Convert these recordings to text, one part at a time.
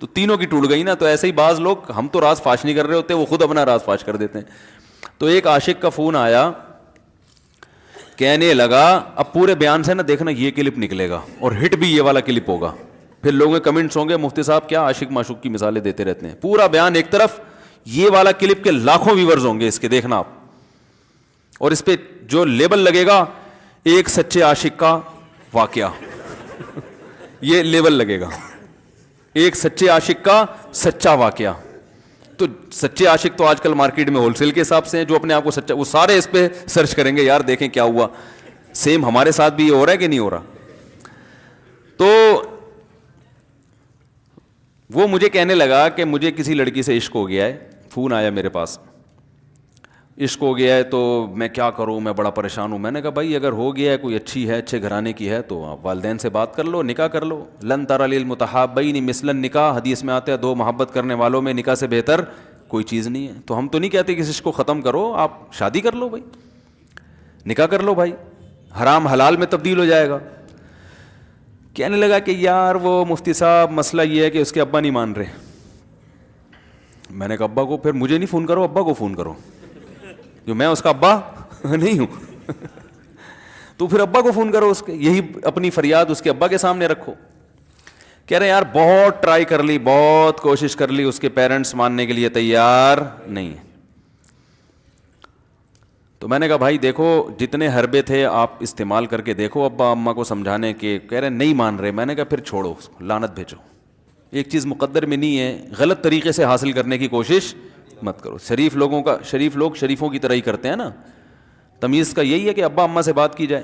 تو تینوں کی ٹوٹ گئی نا. تو ایسے ہی بعض لوگ, ہم تو راز فاش نہیں کر رہے ہوتے, وہ خود اپنا راز فاش کر دیتے ہیں. تو ایک عاشق کا فون آیا, کہنے لگا اب پورے بیان سے نا دیکھنا یہ کلپ نکلے گا اور ہٹ بھی یہ والا کلپ ہوگا, پھر لوگوں کے کمنٹس ہوں گے مفتی صاحب کیا عاشق معشوق کی مثالیں دیتے رہتے ہیں. پورا بیان ایک طرف, یہ والا کلپ کے لاکھوں ویورز ہوں گے اس کے, دیکھنا آپ. اور اس پہ جو لیبل لگے گا ایک سچے عاشق کا واقعہ, یہ لیبل لگے گا, ایک سچے عاشق کا سچا واقعہ. تو سچے عاشق تو آج کل مارکیٹ میں ہول سیل کے حساب سے ہیں, جو اپنے آپ کو سچا, وہ سارے اس پہ سرچ کریں گے یار دیکھیں کیا ہوا, سیم ہمارے ساتھ بھی یہ ہو رہا ہے کہ نہیں ہو رہا. تو وہ مجھے کہنے لگا کہ مجھے کسی لڑکی سے عشق ہو گیا ہے, فون آیا میرے پاس, عشق ہو گیا ہے تو میں کیا کروں, میں بڑا پریشان ہوں. میں نے کہا بھائی اگر ہو گیا ہے, کوئی اچھی ہے, اچھے گھرانے کی ہے, تو آپ والدین سے بات کر لو, نکاح کر لو. لن تری للمتحابین مثل النکاح, حدیث میں آتا ہے دو محبت کرنے والوں میں نکاح سے بہتر کوئی چیز نہیں ہے. تو ہم تو نہیں کہتے کہ اس کو ختم کرو, آپ شادی کر لو بھائی, نکاح کر لو بھائی, حرام حلال میں تبدیل ہو جائے گا. کہنے لگا کہ یار وہ مفتی صاحب مسئلہ یہ ہے کہ اس کے ابا نہیں مان رہے. میں نے کہا ابا کو, پھر مجھے نہیں فون کرو, ابا کو فون کرو, جو میں اس کا ابا نہیں ہوں. تو پھر ابا کو فون کرو, اس کے یہی اپنی فریاد اس کے ابا کے سامنے رکھو. کہہ رہے یار بہت ٹرائی کر لی, بہت کوشش کر لی, اس کے پیرنٹس ماننے کے لیے تیار نہیں. تو میں نے کہا بھائی دیکھو جتنے حربے تھے آپ استعمال کر کے دیکھو ابا اماں کو سمجھانے کے. کہہ رہے نہیں مان رہے. میں نے کہا پھر چھوڑو اس کو, لعنت بھیجو. ایک چیز مقدر میں نہیں ہے, غلط طریقے سے حاصل کرنے کی کوشش مت کرو. شریف لوگوں کا, شریف لوگ شریفوں کی طرح ہی کرتے ہیں نا. تمیز کا یہی ہے کہ ابا اماں سے بات کی جائے.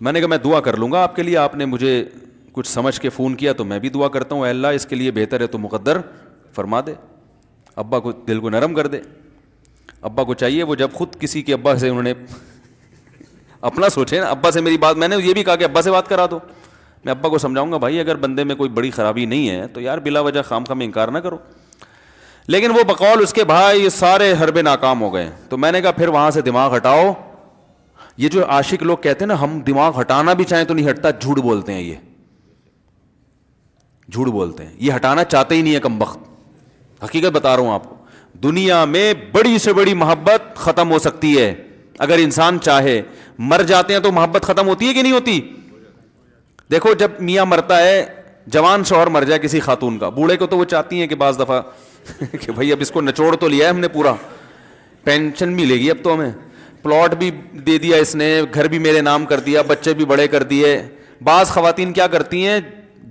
میں نے کہا میں دعا کر لوں گا آپ کے لیے, آپ نے مجھے کچھ سمجھ کے فون کیا تو میں بھی دعا کرتا ہوں, اے اللہ اس کے لیے بہتر ہے تو مقدر فرما دے, ابا کو دل کو نرم کر دے. ابا کو چاہیے وہ جب خود کسی کے ابا سے انہوں نے اپنا سوچے نا, ابا سے میری بات, میں نے یہ بھی کہا کہ ابا سے بات کرا دو. میں ابا کو سمجھاؤں گا بھائی اگر بندے میں کوئی بڑی خرابی نہیں ہے تو یار بلا وجہ خام خام انکار نہ کرو. لیکن وہ بقول اس کے بھائی یہ سارے حربے ناکام ہو گئے. تو میں نے کہا پھر وہاں سے دماغ ہٹاؤ. یہ جو عاشق لوگ کہتے ہیں نا ہم دماغ ہٹانا بھی چاہیں تو نہیں ہٹتا, جھوٹ بولتے ہیں, یہ جھوٹ بولتے ہیں, یہ ہٹانا چاہتے ہی نہیں ہے کمبخت. حقیقت بتا رہا ہوں آپ کو, دنیا میں بڑی سے بڑی محبت ختم ہو سکتی ہے اگر انسان چاہے. مر جاتے ہیں تو محبت ختم ہوتی ہے کہ نہیں ہوتی؟ دیکھو جب میاں مرتا ہے, جوان شوہر مر جائے کسی خاتون کا, بوڑھے کو تو وہ چاہتی ہیں کہ بعض دفعہ کہ بھائی اب اس کو نچوڑ تو لیا ہے ہم نے, پورا پینشن بھی لے گی, اب تو ہمیں پلاٹ بھی دے دیا اس نے, گھر بھی میرے نام کر دیا, بچے بھی بڑے کر دیے. بعض خواتین کیا کرتی ہیں,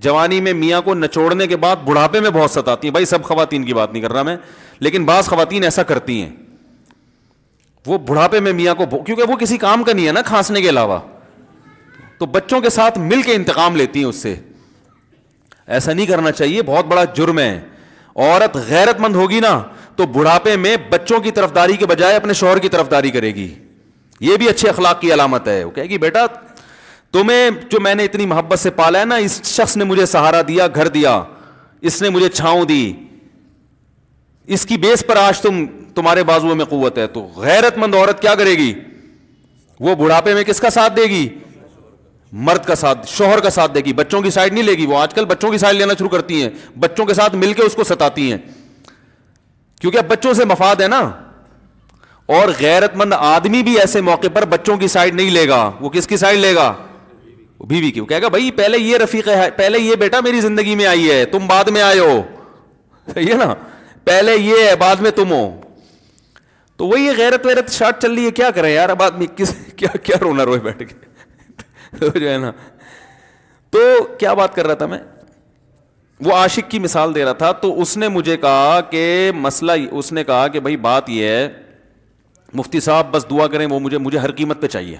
جوانی میں میاں کو نچوڑنے کے بعد بڑھاپے میں بہت ستاتی ہیں. بھائی سب خواتین کی بات نہیں کر رہا میں, لیکن بعض خواتین ایسا کرتی ہیں, وہ بڑھاپے میں میاں کو, کیونکہ وہ کسی کام کا نہیں ہے نا کھانسنے کے علاوہ, تو بچوں کے ساتھ مل کے انتقام لیتی ہیں اس سے. ایسا نہیں کرنا چاہیے, بہت بڑا جرم ہے. عورت غیرت مند ہوگی نا تو بڑھاپے میں بچوں کی طرفداری کے بجائے اپنے شوہر کی طرفداری کرے گی. یہ بھی اچھے اخلاق کی علامت ہے. وہ کہے گی بیٹا تمہیں جو میں نے اتنی محبت سے پالا ہے نا, اس شخص نے مجھے سہارا دیا, گھر دیا, اس نے مجھے چھاؤں دی, اس کی بیس پر آج تمہارے بازوؤں میں قوت ہے. تو غیرت مند عورت کیا کرے گی, وہ بڑھاپے میں کس کا ساتھ دے گی, مرد کا ساتھ, شوہر کا ساتھ دے گی, بچوں کی سائڈ نہیں لے گی. وہ آج کل بچوں کی سائڈ لینا شروع کرتی ہیں, بچوں کے ساتھ مل کے اس کو ستاتی ہیں, کیونکہ اب بچوں سے مفاد ہے نا. اور غیرت مند آدمی بھی ایسے موقع پر بچوں کی سائڈ نہیں لے گا. وہ کس کی سائڈ لے گا, بیوی کی. وہ کہے گا بھائی پہلے یہ رفیق ہے, پہلے یہ بیٹا میری زندگی میں آئی ہے, تم بعد میں آئے ہو, صحیح ہے نا, پہلے یہ ہے بعد میں تم ہو. تو وہی غیرت ویرت شارٹ چل رہی ہے, کیا کریں یار اب آدمی کس کیا رونا روئے بیٹھ کے جو ہے نا. تو کیا بات کر رہا تھا میں, وہ عاشق کی مثال دے رہا تھا. تو اس نے مجھے کہا کہ مسئلہ, اس نے کہا کہ بھائی بات یہ ہے مفتی صاحب بس دعا کریں, وہ مجھے ہر قیمت پہ چاہیے.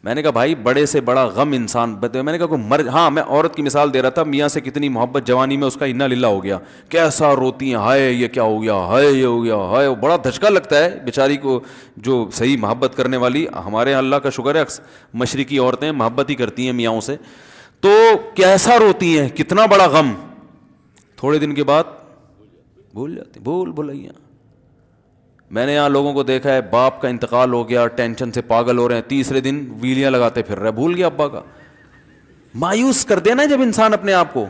میں نے کہا بھائی بڑے سے بڑا غم انسان, میں نے کہا کوئی ہاں میں عورت کی مثال دے رہا تھا, میاں سے کتنی محبت جوانی میں اس کا انا للہ ہو گیا, کیسا روتی ہیں, ہائے یہ کیا ہو گیا, ہائے یہ ہو گیا, ہائے. بڑا دھچکا لگتا ہے بیچاری کو, جو صحیح محبت کرنے والی. ہمارے یہاں اللہ کا شکر ہے مشرقی عورتیں محبت ہی کرتی ہیں میاں سے, تو کیسا روتی ہیں, کتنا بڑا غم. تھوڑے دن کے بعد بھول جاتی, بھلائیاں. میں نے یہاں لوگوں کو دیکھا ہے, باپ کا انتقال ہو گیا, ٹینشن سے پاگل ہو رہے ہیں, تیسرے دن ویلیاں لگاتے پھر رہے, بھول گیا ابا کا. مایوس کر دینا جب انسان اپنے آپ کو.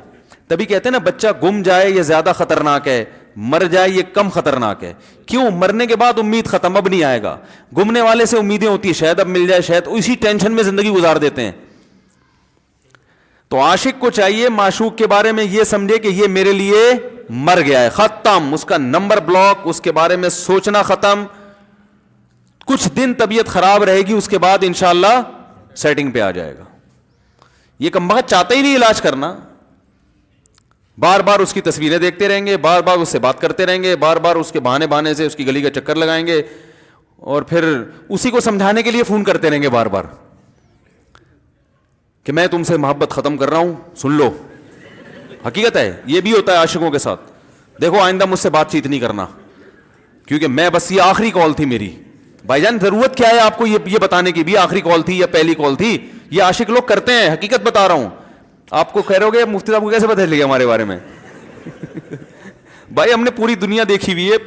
تبھی کہتے ہیں نا بچہ گم جائے یہ زیادہ خطرناک ہے, مر جائے یہ کم خطرناک ہے. کیوں؟ مرنے کے بعد امید ختم, اب نہیں آئے گا. گمنے والے سے امیدیں ہوتی ہیں شاید اب مل جائے, شاید اسی ٹینشن میں زندگی گزار دیتے ہیں. تو عاشق کو چاہیے معشوق کے بارے میں یہ سمجھے کہ یہ میرے لیے مر گیا ہے, ختم, اس کا نمبر بلاک, اس کے بارے میں سوچنا ختم. کچھ دن طبیعت خراب رہے گی, اس کے بعد انشاءاللہ سیٹنگ پہ آ جائے گا. یہ کمبخت چاہتا ہی نہیں علاج کرنا, بار بار اس کی تصویریں دیکھتے رہیں گے, بار بار اس سے بات کرتے رہیں گے, بار بار اس کے بہانے سے اس کی گلی کا چکر لگائیں گے, اور پھر اسی کو سمجھانے کے لیے فون کرتے رہیں گے بار بار کہ میں تم سے محبت ختم کر رہا ہوں, سن لو. حقیقت ہے, یہ بھی ہوتا ہے عاشقوں کے ساتھ. دیکھو آئندہ مجھ سے بات چیت نہیں کرنا, کیونکہ میں بس یہ آخری کال تھی میری. بھائی جان ضرورت کیا ہے آپ کو یہ بتانے کی بھی آخری کال تھی یا پہلی کال تھی؟ یہ عاشق لوگ کرتے ہیں, حقیقت بتا رہا ہوں. آپ کو کہہ رہو گے مفتی صاحب کو کیسے پتہ چل گیا ہمارے بارے میں؟ بھائی ہم نے پوری دنیا دیکھی ہوئی ہے,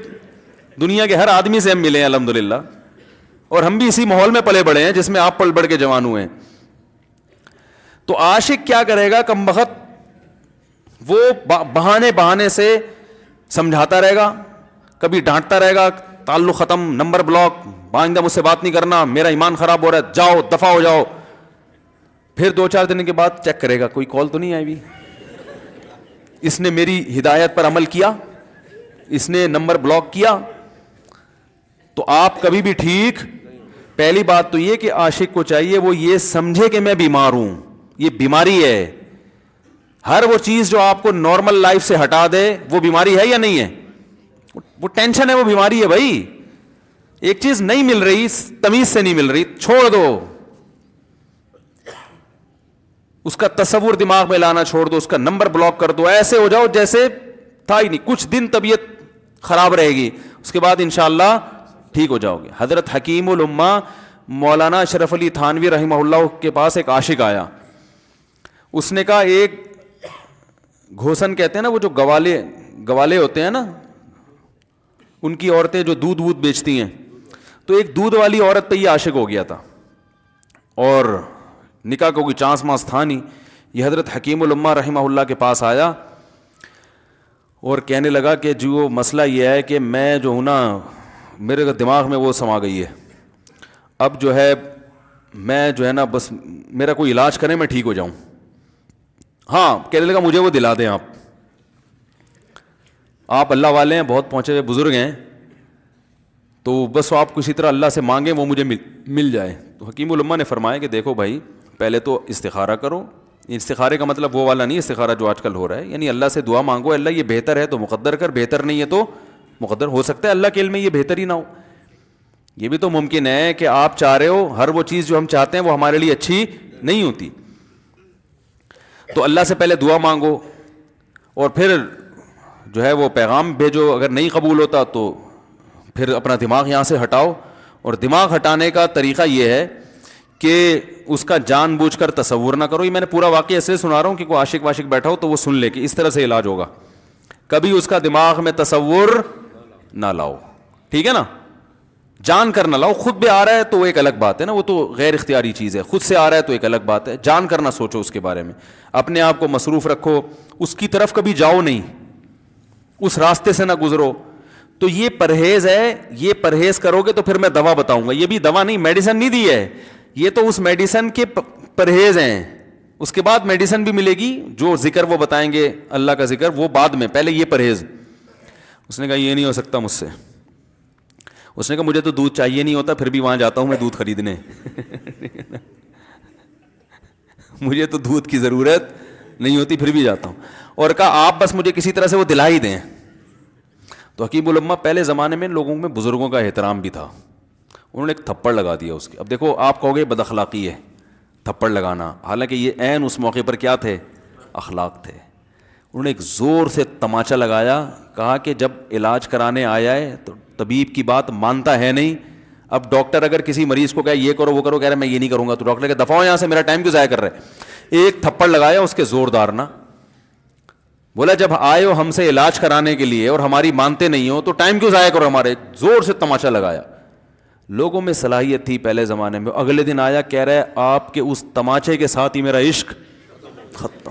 دنیا کے ہر آدمی سے ہم ملے ہیں الحمدللہ, اور ہم بھی اسی ماحول میں پلے بڑے ہیں جس میں آپ پل بڑھ کے جوان ہوئے ہیں. تو عاشق کیا کرے گا کمبخت, وہ بہانے سے سمجھاتا رہے گا, کبھی ڈانٹتا رہے گا, تعلق ختم, نمبر بلاک, آئندہ مجھ سے بات نہیں کرنا, میرا ایمان خراب ہو رہا ہے, جاؤ دفع ہو جاؤ. پھر 2-4 دن کے بعد چیک کرے گا کوئی کال تو نہیں آئی بھی, اس نے میری ہدایت پر عمل کیا, اس نے نمبر بلاک کیا. تو آپ کبھی بھی ٹھیک. پہلی بات تو یہ کہ عاشق کو چاہیے وہ یہ سمجھے کہ میں بیمار ہوں, یہ بیماری ہے. ہر وہ چیز جو آپ کو نارمل لائف سے ہٹا دے وہ بیماری ہے یا نہیں ہے؟ وہ ٹینشن ہے, وہ بیماری ہے بھائی. ایک چیز نہیں مل رہی, تمیز سے نہیں مل رہی, چھوڑ دو, اس کا تصور دماغ میں لانا چھوڑ دو, اس کا نمبر بلاک کر دو, ایسے ہو جاؤ جیسے تھا ہی نہیں. کچھ دن طبیعت خراب رہے گی, اس کے بعد انشاءاللہ ٹھیک ہو جاؤ گے. حضرت حکیم الامہ مولانا اشرف علی تھانوی رحمہ اللہ کے پاس ایک عاشق آیا. اس نے کہا ایک گھوسن کہتے ہیں نا, وہ جو گوالے ہوتے ہیں نا, ان کی عورتیں جو دودھ بیچتی ہیں, تو ایک دودھ والی عورت پہ یہ عاشق ہو گیا تھا, اور نکاح کو کوئی چانس مانس تھا نہیں. یہ حضرت حکیم الامہ رحمہ اللہ کے پاس آیا اور کہنے لگا کہ جو مسئلہ یہ ہے کہ میں جو ہوں نا, میرے دماغ میں وہ سما گئی ہے, اب جو ہے میں جو ہے نا بس میرا کوئی علاج کریں میں ٹھیک ہو جاؤں. ہاں, کہنے لگا مجھے وہ دلا دیں آپ اللہ والے ہیں, بہت پہنچے ہوئے بزرگ ہیں, تو بس آپ کسی طرح اللہ سے مانگیں وہ مجھے مل جائے. تو حکیم الامہ نے فرمایا کہ دیکھو بھائی, پہلے تو استخارہ کرو. استخارے کا مطلب وہ والا نہیں استخارہ جو آج کل ہو رہا ہے, یعنی اللہ سے دعا مانگو, اللہ یہ بہتر ہے تو مقدر کر, بہتر نہیں ہے تو مقدر. ہو سکتا ہے اللہ کے علم میں یہ بہتر ہی نہ ہو, یہ بھی تو ممکن ہے کہ آپ چاہ رہے ہو ہر وہ چیز جو ہم چاہتے ہیں وہ ہمارے لیے اچھی نہیں ہوتی. تو اللہ سے پہلے دعا مانگو, اور پھر جو ہے وہ پیغام بھیجو. اگر نہیں قبول ہوتا تو پھر اپنا دماغ یہاں سے ہٹاؤ. اور دماغ ہٹانے کا طریقہ یہ ہے کہ اس کا جان بوجھ کر تصور نہ کرو. یہ میں نے پورا واقعہ ایسے سنا رہا ہوں کہ کوئی عاشق واشق بیٹھا ہو تو وہ سن لے کہ اس طرح سے علاج ہوگا. کبھی اس کا دماغ میں تصور نہ لاؤ, ٹھیک ہے نا, جان کر نہ لاؤ. خود بھی آ رہا ہے تو ایک الگ بات ہے نا, وہ تو غیر اختیاری چیز ہے. خود سے آ رہا ہے تو ایک الگ بات ہے, جان کر نہ سوچو اس کے بارے میں, اپنے آپ کو مصروف رکھو, اس کی طرف کبھی جاؤ نہیں, اس راستے سے نہ گزرو. تو یہ پرہیز ہے, یہ پرہیز کرو گے تو پھر میں دوا بتاؤں گا. یہ بھی دوا نہیں, میڈیسن نہیں دی ہے, یہ تو اس میڈیسن کے پرہیز ہیں. اس کے بعد میڈیسن بھی ملے گی, جو ذکر وہ بتائیں گے اللہ کا ذکر وہ بعد میں, پہلے یہ پرہیز. اس نے کہا یہ نہیں ہو سکتا مجھ سے. اس نے کہا مجھے تو دودھ چاہیے نہیں ہوتا, پھر بھی وہاں جاتا ہوں میں دودھ خریدنے. مجھے تو دودھ کی ضرورت نہیں ہوتی, پھر بھی جاتا ہوں. اور کہا آپ بس مجھے کسی طرح سے وہ دلا ہی دیں. تو حکیم الامہ پہلے زمانے میں لوگوں میں بزرگوں کا احترام بھی تھا, انہوں نے ایک تھپڑ لگا دیا اس کے. اب دیکھو آپ کہو گے بد اخلاقی ہے تھپڑ لگانا, حالانکہ یہ عین اس موقع پر کیا تھے, اخلاق تھے. انہوں نے ایک زور سے تماچا لگایا, کہا کہ جب علاج کرانے آیا ہے تو طبیب کی بات مانتا ہے نہیں. اب ڈاکٹر اگر کسی مریض کو کہے یہ کرو وہ کرو, کہہ رہا ہے میں یہ نہیں کروں گا, تو ڈاکٹر کہ دفعہ یہاں سے, میرا ٹائم کیوں ضائع کر رہے. ایک تھپڑ لگایا اس کے زوردار نا, بولا جب آئے ہو ہم سے علاج کرانے کے لیے اور ہماری مانتے نہیں ہو تو ٹائم کیوں ضائع کرو ہمارے. زور سے تماچا لگایا. لوگوں میں صلاحیت تھی پہلے زمانے میں. اگلے دن آیا, کہہ رہا ہے آپ کے اس تماچے کے ساتھ ہی میرا عشق ختم.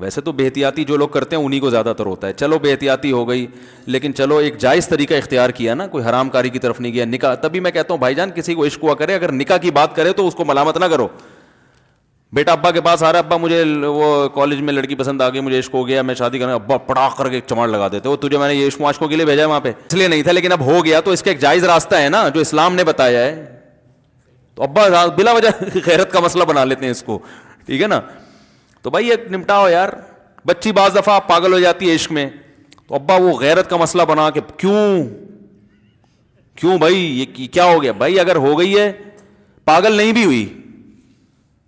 ویسے تو بے احتیاطی جو لوگ کرتے ہیں انہیں کو زیادہ تر ہوتا ہے. چلو بے احتیاطی ہو گئی, لیکن چلو ایک جائز طریقہ اختیار کیا نا, کوئی حرام کاری کی طرف نہیں گیا. نکاح, تبھی میں کہتا ہوں بھائی جان کسی کو عشق ہوا کرے, اگر نکاح کی بات کرے تو اس کو ملامت نہ کرو. بیٹا ابا کے پاس آ رہا ہے, ابا مجھے وہ کالج میں لڑکی پسند آ گئی, مجھے عشق ہو گیا, میں شادی کرنا, ابا پڑاخ کر کے ایک چماڑ لگا دیتے, وہ تجھے میں نے یہ عشق معاشقوں کے لیے بھیجا ہے وہاں پہ, اس لیے نہیں تھا, لیکن اب ہو گیا تو اس کا ایک جائز راستہ ہے نا جو اسلام نے بتایا ہے. تو ابا بلا وجہ غیرت کا مسئلہ بنا لیتے ہیں اس کو, ٹھیک ہے نا. تو بھائی ایک نمٹاؤ یار. بچی بعض دفعہ پاگل ہو جاتی ہے عشق میں, تو ابا وہ غیرت کا مسئلہ بنا کے کیوں بھائی یہ کیا ہو گیا. بھائی اگر ہو گئی ہے, پاگل نہیں بھی ہوئی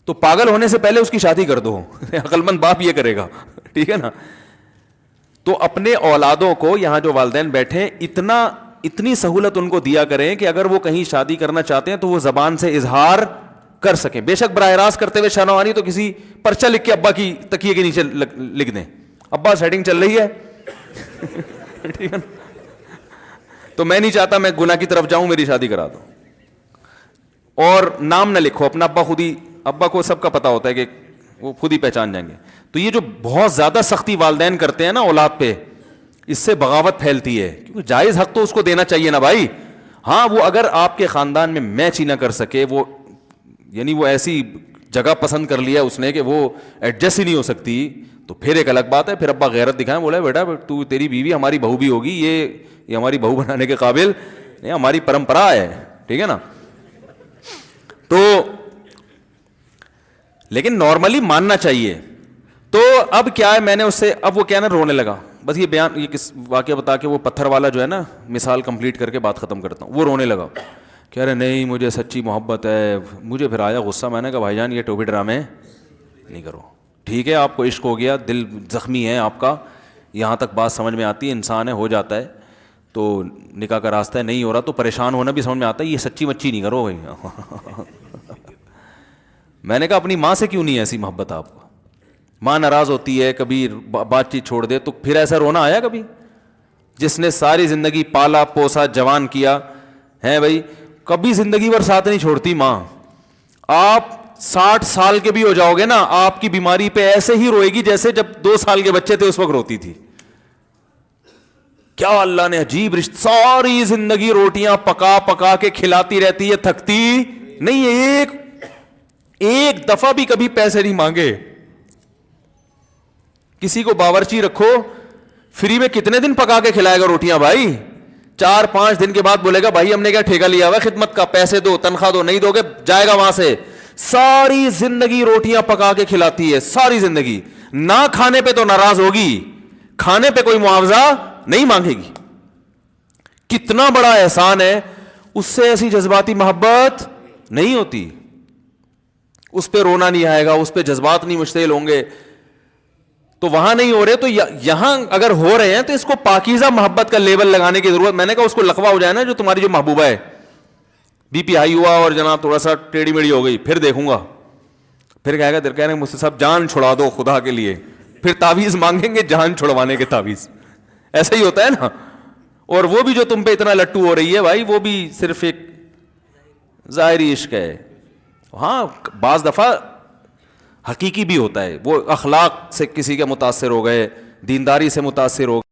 تو پاگل ہونے سے پہلے اس کی شادی کر دو. عقل مند باپ یہ کرے گا, ٹھیک ہے نا. تو اپنے اولادوں کو, یہاں جو والدین بیٹھے, اتنی سہولت ان کو دیا کریں کہ اگر وہ کہیں شادی کرنا چاہتے ہیں تو وہ زبان سے اظہار کر سکیں. بے شک براہ راست کرتے ہوئے شانوانی تو کسی پرچہ لکھ کے ابا کی تکیے کے نیچے لکھ دیں, ابا سیٹنگ چل رہی ہے, ٹھیک ہے نا. تو میں نہیں چاہتا میں گناہ کی طرف جاؤں, میری شادی کرا دو. اور نام نہ لکھو اپنا, ابا کو سب کا پتا ہوتا ہے کہ وہ خود ہی پہچان جائیں گے. تو یہ جو بہت زیادہ سختی والدین کرتے ہیں نا اولاد پہ, اس سے بغاوت پھیلتی ہے, کیونکہ جائز حق تو اس کو دینا چاہیے نا بھائی. ہاں وہ اگر آپ کے خاندان میں میچ ہی نہ کر سکے, وہ یعنی وہ ایسی جگہ پسند کر لیا اس نے کہ وہ ایڈجسٹ ہی نہیں ہو سکتی, تو پھر ایک الگ بات ہے. پھر ابا غیرت دکھائیں, بولا بیٹا تو تیری بیوی ہماری بہو بھی ہوگی, یہ ہماری بہو بنانے کے قابل نہیں, ہماری پرمپرا ہے, ٹھیک ہے نا. تو لیکن نارملی ماننا چاہیے. تو اب کیا ہے, میں نے اس سے, اب وہ کیا نا رونے لگا. بس یہ بیان, یہ کس واقعہ بتا کے وہ پتھر والا جو ہے نا مثال کمپلیٹ کر کے بات ختم کرتا ہوں. وہ رونے لگا, کہہ رہے نہیں مجھے سچی محبت ہے. مجھے پھر آیا غصہ, میں نے کہا بھائی جان یہ ٹوپی ڈرامے نہیں کرو. ٹھیک ہے آپ کو عشق ہو گیا, دل زخمی ہے آپ کا, یہاں تک بات سمجھ میں آتی ہے, انسان ہے, ہو جاتا ہے. تو نکاح کا راستہ ہے, نہیں ہو رہا تو پریشان ہونا بھی سمجھ میں آتا ہے, یہ سچی مچی نہیں کرو بھائی. میں نے کہا اپنی ماں سے کیوں نہیں ایسی محبت آپ کو, ماں ناراض ہوتی ہے, کبھی بات چیت چھوڑ دے, تو پھر ایسا رونا آیا کبھی؟ جس نے ساری زندگی پالا پوسا جوان کیا ہے بھائی, کبھی زندگی بھر ساتھ نہیں چھوڑتی ماں. آپ 60 سال کے بھی ہو جاؤ گے نا, آپ کی بیماری پہ ایسے ہی روئے گی جیسے جب 2 سال کے بچے تھے اس وقت روتی تھی. کیا اللہ نے عجیب رشتہ, ساری زندگی روٹیاں پکا پکا کے کھلاتی رہتی ہے, تھکتی نہیں ہے, ایک دفعہ بھی کبھی پیسے نہیں مانگے. کسی کو باورچی رکھو, فری میں کتنے دن پکا کے کھلائے گا روٹیاں بھائی؟ 4-5 دن کے بعد بولے گا بھائی ہم نے کیا ٹھیکہ لیا ہوا خدمت کا, پیسے دو, تنخواہ دو, نہیں دو گے جائے گا وہاں سے. ساری زندگی روٹیاں پکا کے کھلاتی ہے, ساری زندگی. نہ کھانے پہ تو ناراض ہوگی, کھانے پہ کوئی معاوضہ نہیں مانگے گی. کتنا بڑا احسان ہے, اس سے ایسی جذباتی محبت نہیں ہوتی. اس پہ رونا نہیں آئے گا, اس پہ جذبات نہیں مشتعل ہوں گے. تو وہاں نہیں ہو رہے, تو یہاں اگر ہو رہے ہیں تو اس کو پاکیزہ محبت کا لیبل لگانے کی ضرورت. میں نے کہا اس کو لقبہ ہو جائے نا جو تمہاری جو محبوبہ ہے, بی پی ہائی ہوا اور جناب تھوڑا سا ٹیڑھی میڑھی ہو گئی, پھر دیکھوں گا, پھر کہے گا کہہ رہے ہیں مجھ سے سب جان چھڑا دو خدا کے لیے, پھر تعویذ مانگیں گے جان چھڑوانے کے تعویذ. ایسا ہی ہوتا ہے نا. اور وہ بھی جو تم پہ اتنا لٹو ہو رہی ہے بھائی, وہ بھی صرف ایک ظاہری عشق ہے. ہاں بعض دفعہ حقیقی بھی ہوتا ہے, وہ اخلاق سے کسی کے متاثر ہو گئے, دینداری سے متاثر ہو گئے.